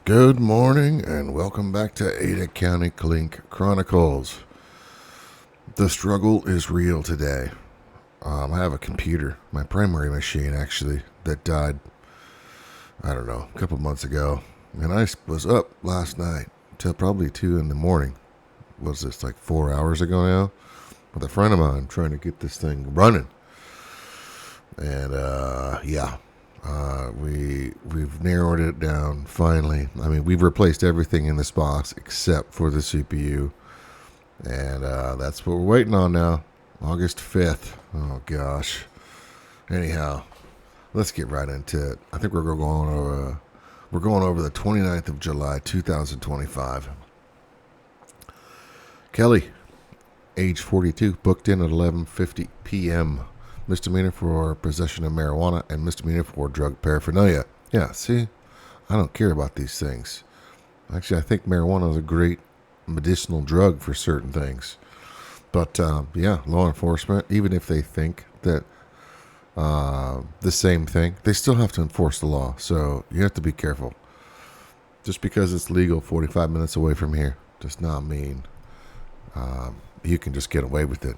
Good morning and welcome back to Ada County Clink Chronicles. The struggle is real today. I have a computer, my primary machine actually, that died, I don't know, a couple months ago. And I was up last night till probably 2 in the morning. Was this like 4 hours ago now? With a friend of mine trying to get this thing running. And we've narrowed it down finally. I mean, we've replaced everything in this box except for the CPU, and that's what we're waiting on now. August 5th. Oh gosh. Anyhow, let's get right into it. I think we're going over the 29th of July, 2025. Kelly, age 42, booked in at 11:50 p.m. Misdemeanor for possession of marijuana and misdemeanor for drug paraphernalia. Yeah, see, I don't care about these things. Actually, I think marijuana is a great medicinal drug for certain things. But law enforcement, even if they think that the same thing, they still have to enforce the law. So you have to be careful. Just because it's legal 45 minutes away from here does not mean you can just get away with it.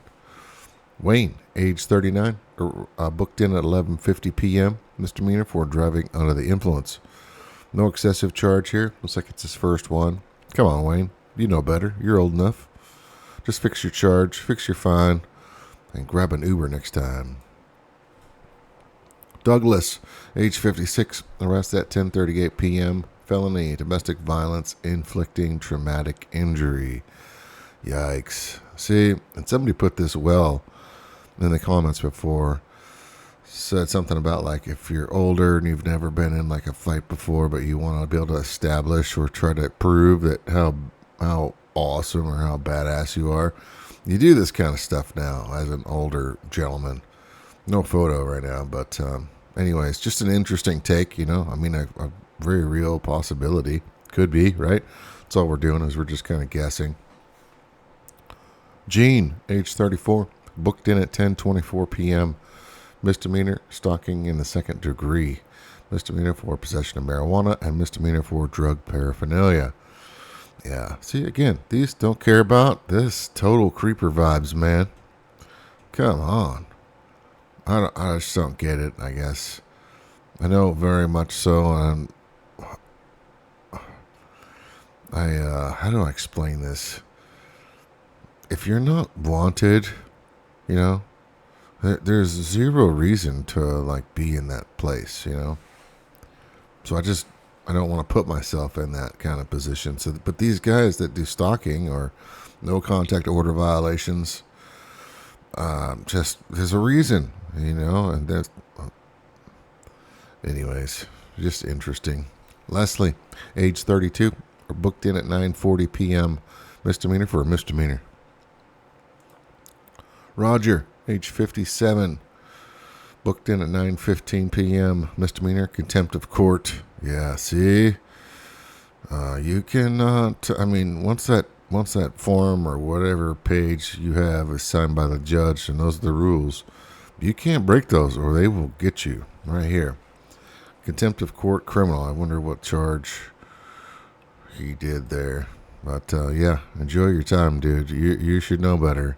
Wayne, age 39, booked in at 11:50 p.m. Misdemeanor for driving under the influence. No excessive charge here. Looks like it's his first one. Come on, Wayne. You know better. You're old enough. Just fix your charge, fix your fine, and grab an Uber next time. Douglas, age 56, arrested at 10:38 p.m. Felony, domestic violence, inflicting traumatic injury. Yikes. See, and somebody put this well in the comments before, said something about like if you're older and you've never been in like a fight before, but you want to be able to establish or try to prove that how awesome or how badass you are, you do this kind of stuff now as an older gentleman. No photo right now, but anyways, just an interesting take, I mean, a very real possibility. Could be, right? That's all we're doing is we're just kind of guessing. Gene, age 34, booked in at 10:24 p.m. Misdemeanor, stalking in the second degree. Misdemeanor for possession of marijuana and misdemeanor for drug paraphernalia. Yeah, see, again, these don't care about this. Total creeper vibes, man. Come on. I just don't get it, I guess. I know very much so, and how do I explain this? If you're not wanted, there's zero reason to like be in that place, So I don't want to put myself in that kind of position. So, but these guys that do stalking or no contact order violations, just there's a reason, and that's, anyways, just interesting. Leslie, age 32, booked in at 9:40 p.m. Misdemeanor for a misdemeanor. Roger, age 57, booked in at 9:15 p.m. Misdemeanor, contempt of court. Yeah, see, you cannot. I mean, once that form or whatever page you have is signed by the judge, and those are the rules, you can't break those, or they will get you right here. Contempt of court, criminal. I wonder what charge he did there, but enjoy your time, dude. You should know better.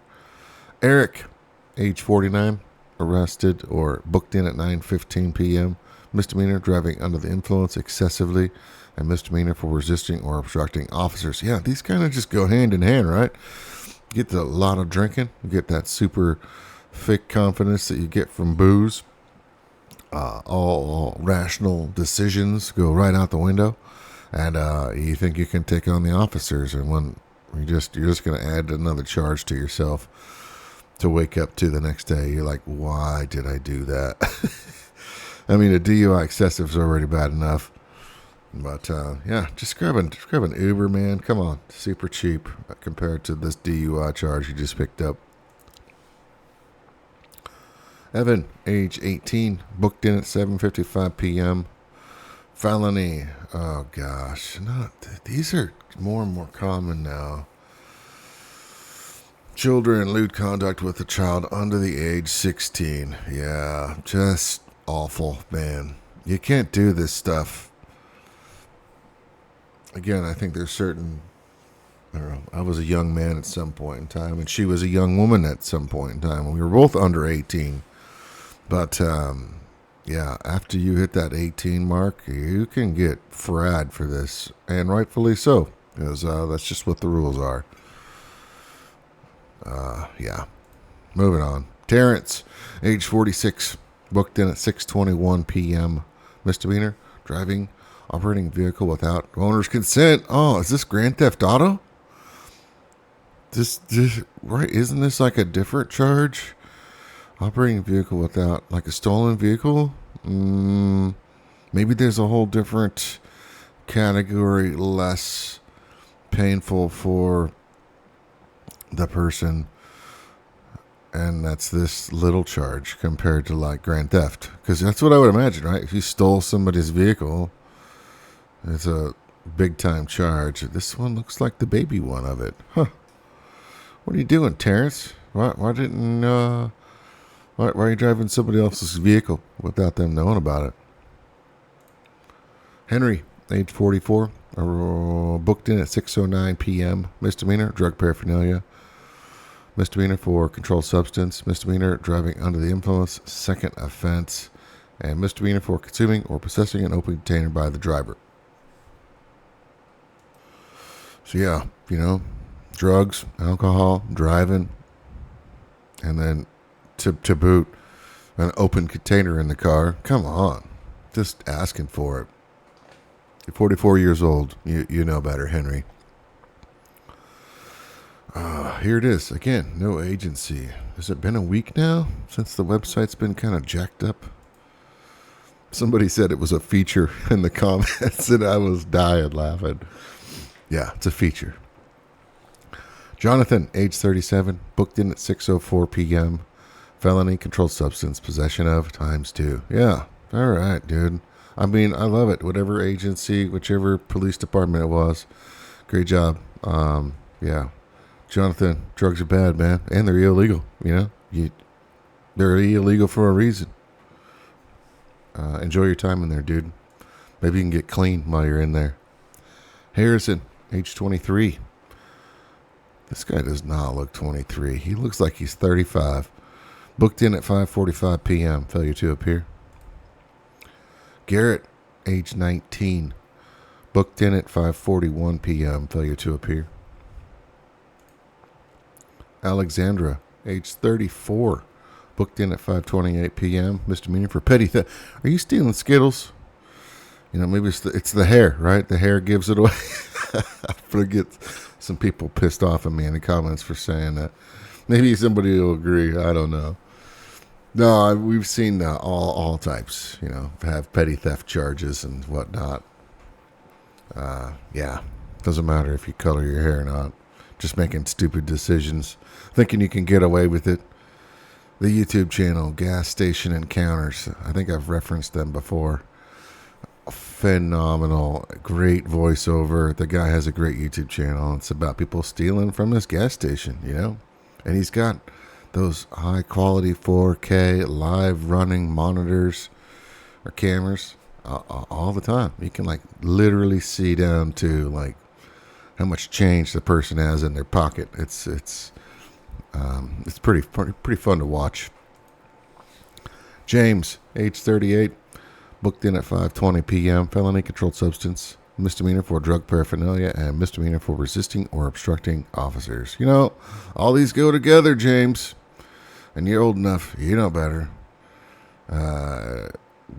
Eric, age 49, arrested or booked in at 9:15 p.m. Misdemeanor, driving under the influence excessively, and misdemeanor for resisting or obstructing officers. Yeah, these kind of just go hand in hand, right? You get a lot of drinking, you get that super fake confidence that you get from booze. All rational decisions go right out the window, and you think you can take on the officers, and when you're just going to add another charge to yourself to wake up to the next day. You're like, why did I do that? I mean, a DUI excessive is already bad enough. But, just grab an Uber, man. Come on. Super cheap compared to this DUI charge you just picked up. Evan, age 18, booked in at 7:55 p.m. Felony. Oh, gosh. These are more and more common now. Children in lewd conduct with a child under the age 16. Yeah, just awful, man. You can't do this stuff. again, I think there's certain, I don't know, I was a young man at some point in time, and she was a young woman at some point in time. We were both under 18. But, yeah, after you hit that 18 mark, you can get fried for this, and rightfully so, because that's just what the rules are. Yeah. Moving on. Terrence, age 46, booked in at 6:21 p.m. Misdemeanor, driving, operating vehicle without owner's consent. Oh, is this Grand Theft Auto? This right? Isn't this like a different charge? Operating vehicle without, like a stolen vehicle? Maybe there's a whole different category, less painful for the person, and that's this little charge compared to like grand theft, because that's what I would imagine, right? If you stole somebody's vehicle, it's a big time charge. This one looks like the baby one of it. What are you doing, Terrence? Why didn't why are you driving somebody else's vehicle without them knowing about it? Henry, age 44, booked in at 6:09 p.m. Misdemeanor, drug paraphernalia. Misdemeanor for controlled substance. Misdemeanor driving under the influence, second offense. And misdemeanor for consuming or possessing an open container by the driver. So yeah, drugs, alcohol, driving, and then to boot an open container in the car. Come on, just asking for it. You're 44 years old. You know better, Henry. Here it is. Again, no agency. Has it been a week now since the website's been kind of jacked up? Somebody said it was a feature in the comments, and I was dying laughing. Yeah, it's a feature. Jonathan, age 37, booked in at 6:04 p.m. Felony, controlled substance, possession of, ×2. Yeah, all right, dude. I mean, I love it. Whatever agency, whichever police department it was, great job. Yeah. Jonathan, drugs are bad, man, and they're illegal. They're illegal for a reason. Enjoy your time in there, dude. Maybe you can get clean while you're in there. Harrison, age 23. This guy does not look 23. He looks like he's 35. Booked in at 5:45 p.m. Failure to appear. Garrett, age 19. Booked in at 5:41 p.m. Failure to appear. Alexandra, age 34, booked in at 5:28 p.m. Misdemeanor for petty theft. Are you stealing Skittles? Maybe it's the hair, right? The hair gives it away. I'm gonna get some people pissed off at me in the comments for saying that. Maybe somebody will agree. I don't know. No, we've seen all types. Have petty theft charges and whatnot. Yeah, doesn't matter if you color your hair or not. Just making stupid decisions, thinking you can get away with it. The YouTube channel, Gas Station Encounters. I think I've referenced them before. Phenomenal, great voiceover. The guy has a great YouTube channel. It's about people stealing from his gas station, And he's got those high quality 4K live running monitors or cameras all the time. You can literally see down to how much change the person has in their pocket. It's pretty fun to watch. James, age 38, booked in at 5:20 p.m. Felony, controlled substance, misdemeanor for drug paraphernalia, and misdemeanor for resisting or obstructing officers. All these go together, James. And you're old enough, you know better.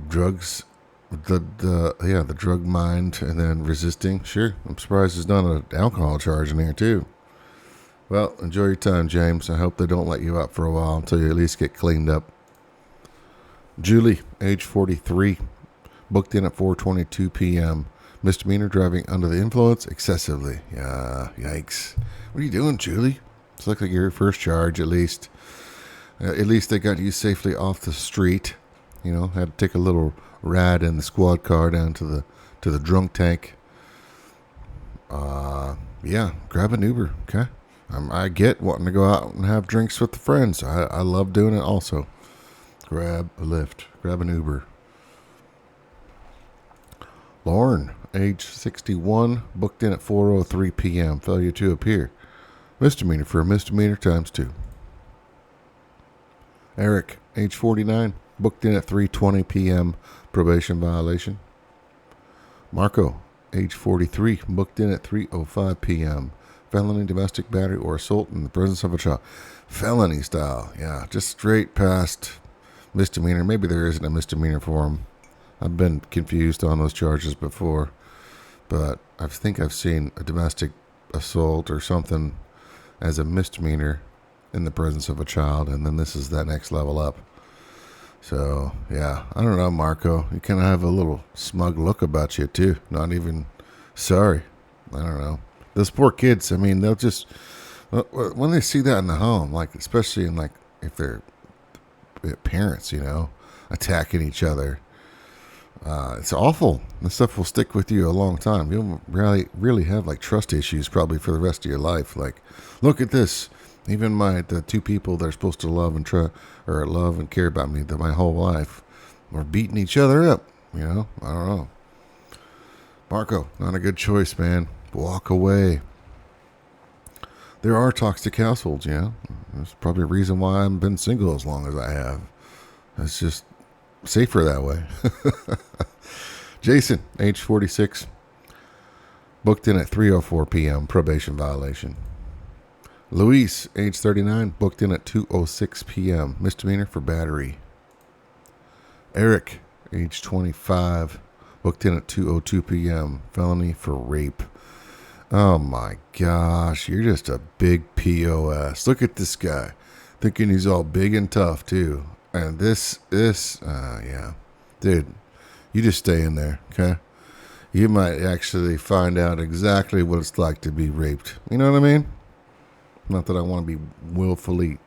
Drugs. The drug mind, and then resisting. Sure, I'm surprised there's not an alcohol charge in there too. Well, enjoy your time, James. I hope they don't let you out for a while until you at least get cleaned up. Julie, age 43, booked in at 4:22 p.m. Misdemeanor driving under the influence excessively. Yeah, yikes. What are you doing, Julie? It's like your first charge, at least. At least they got you safely off the street. Had to take a little ride in the squad car down to the drunk tank. Yeah, grab an Uber, okay? I get wanting to go out and have drinks with the friends. I love doing it also. Grab a Lyft, grab an Uber. Lauren, age 61, booked in at 4:03 p.m. Failure to appear. Misdemeanor for a misdemeanor times 2. Eric, age 49, booked in at 3:20 p.m. Probation violation. Marco, age 43, booked in at 3:05 p.m. Felony, domestic battery, or assault in the presence of a child. Felony style, yeah, just straight past misdemeanor. Maybe there isn't a misdemeanor for him. I've been confused on those charges before, but I think I've seen a domestic assault or something as a misdemeanor in the presence of a child, and then this is that next level up. So, yeah, I don't know, Marco. You kind of have a little smug look about you, too. Not even sorry. I don't know. Those poor kids, I mean, they'll just, when they see that in the home, like, especially in, like, if they're parents, you know, attacking each other, it's awful. This stuff will stick with you a long time. You'll really have, like, trust issues probably for the rest of your life. Like, look at this. Even the two people that are supposed to love and care about me my whole life are beating each other up. You know, I don't know. Marco, not a good choice, man. Walk away. There are toxic households, you know. There's probably a reason why I've been single as long as I have. It's just safer that way. Jason, age 46, booked in at 3:04 p.m. Probation violation. Luis, age 39, booked in at 2:06 p.m. Misdemeanor for battery. Eric, age 25, booked in at 2:02 p.m. Felony for rape. Oh my gosh, you're just a big POS. Look at this guy, thinking he's all big and tough too. And yeah, dude, you just stay in there, okay? You might actually find out exactly what it's like to be raped. You know what I mean? Not that I want to be willfully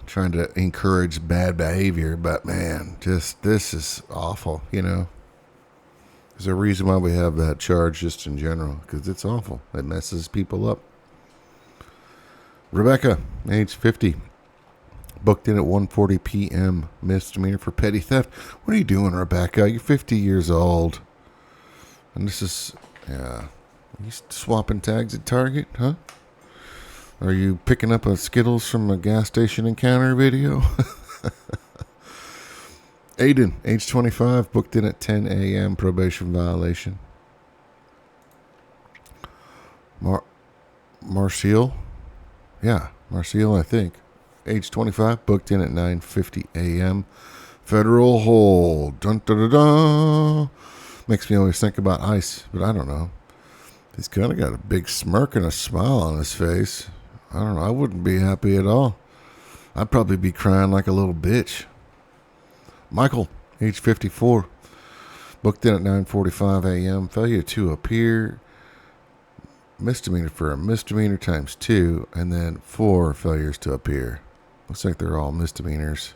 trying to encourage bad behavior, but man, this is awful, you know. There's a reason why we have that charge just in general, because it's awful. It messes people up. Rebecca, age 50, booked in at 1:40 p.m. Misdemeanor for petty theft. What are you doing, Rebecca? You're 50 years old. And this is, yeah. Are you swapping tags at Target, huh? Are you picking up a Skittles from a gas station encounter video? Aiden, age 25, booked in at 10 a.m. Probation violation. Marcial? Yeah, Marcial, I think. Age 25, booked in at 9:50 a.m. Federal hold. Dun, dun, dun, dun. Makes me always think about ICE, but I don't know. He's kind of got a big smirk and a smile on his face. I don't know. I wouldn't be happy at all. I'd probably be crying like a little bitch. Michael, age 54, booked in at 9:45 a.m. Failure to appear. Misdemeanor for a misdemeanor times 2, and then 4 failures to appear. Looks like they're all misdemeanors.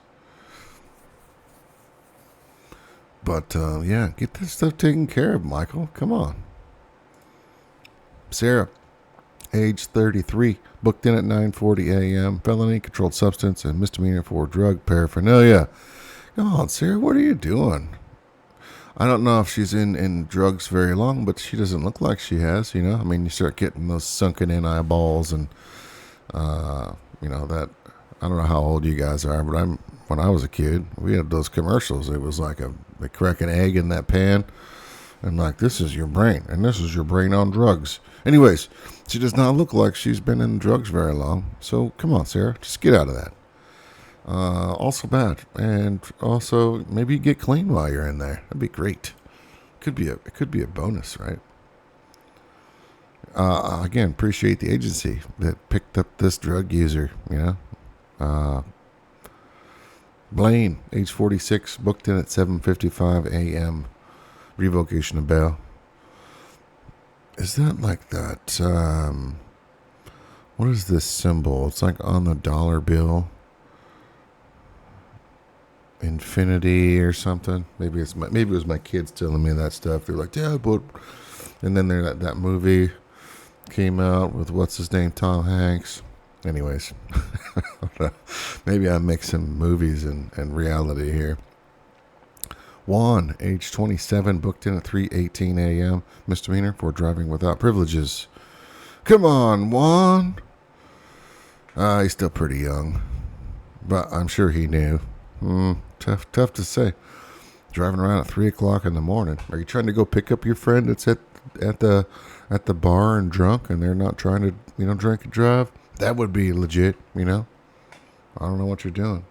But, yeah, get this stuff taken care of, Michael. Come on. Sarah, age 33, booked in at 9:40 a.m. Felony, controlled substance, and misdemeanor for drug paraphernalia. Come on, Sarah, what are you doing? I don't know if she's in drugs very long, but she doesn't look like she has, you know. I mean, you start getting those sunken in eyeballs and, you know, that, I don't know how old you guys are, but when I was a kid, we had those commercials. It was like they crack an egg in that pan and like, this is your brain, and this is your brain on drugs. Anyways, she does not look like she's been in drugs very long. So come on, Sarah, just get out of that. Also bad, and also maybe you get clean while you're in there. That'd be great. It could be a bonus, right? Again, appreciate the agency that picked up this drug user. You know, Blaine, age 46, booked in at 7:55 a.m. Revocation of bail. Is that like that? What is this symbol? It's like on the dollar bill. Infinity or something. Maybe it was my kids telling me that stuff. They're like, yeah, but, and then that movie came out with what's his name, Tom Hanks. Anyways, maybe I'm mixing movies and reality here. Juan, age 27, booked in at 3:18 a.m. Misdemeanor for driving without privileges. Come on, Juan. He's still pretty young, but I'm sure he knew. Tough to say. Driving around at 3 o'clock in the morning. Are you trying to go pick up your friend that's at the bar and drunk, and they're not trying to drink and drive? That would be legit. I don't know what you're doing.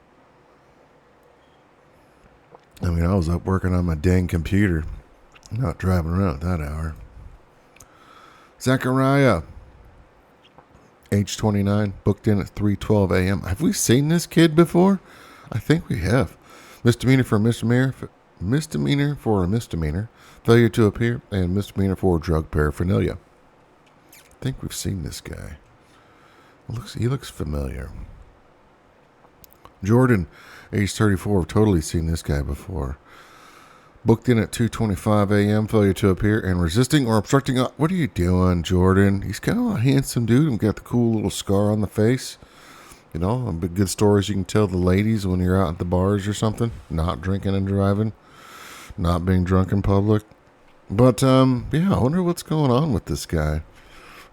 I was up working on my dang computer, not driving around at that hour. Zachariah, age 29, booked in at 3:12 a.m. Have we seen this kid before? I think we have. Misdemeanor for a misdemeanor, failure to appear, and misdemeanor for drug paraphernalia. I think we've seen this guy. He looks familiar. Jordan, age 34, totally seen this guy before. Booked in at 2:25 a.m., failure to appear, and resisting or obstructing. What are you doing, Jordan? He's kind of a handsome dude and got the cool little scar on the face. Good stories you can tell the ladies when you're out at the bars or something. Not drinking and driving. Not being drunk in public. But, I wonder what's going on with this guy.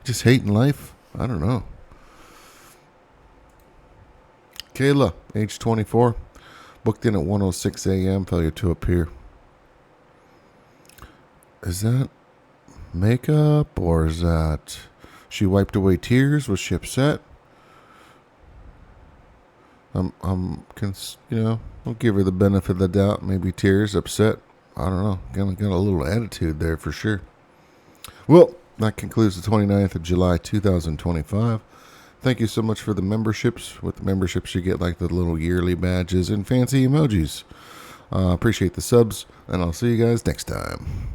Just hating life? I don't know. Kayla, age 24, booked in at 1:06 a.m., failure to appear. Is that makeup, or is that she wiped away tears? Was she upset? I'll give her the benefit of the doubt. Maybe tears, upset. I don't know. Got a little attitude there for sure. Well, that concludes the 29th of July, 2025. Thank you so much for the memberships. With the memberships, you get like the little yearly badges and fancy emojis. Appreciate the subs, and I'll see you guys next time.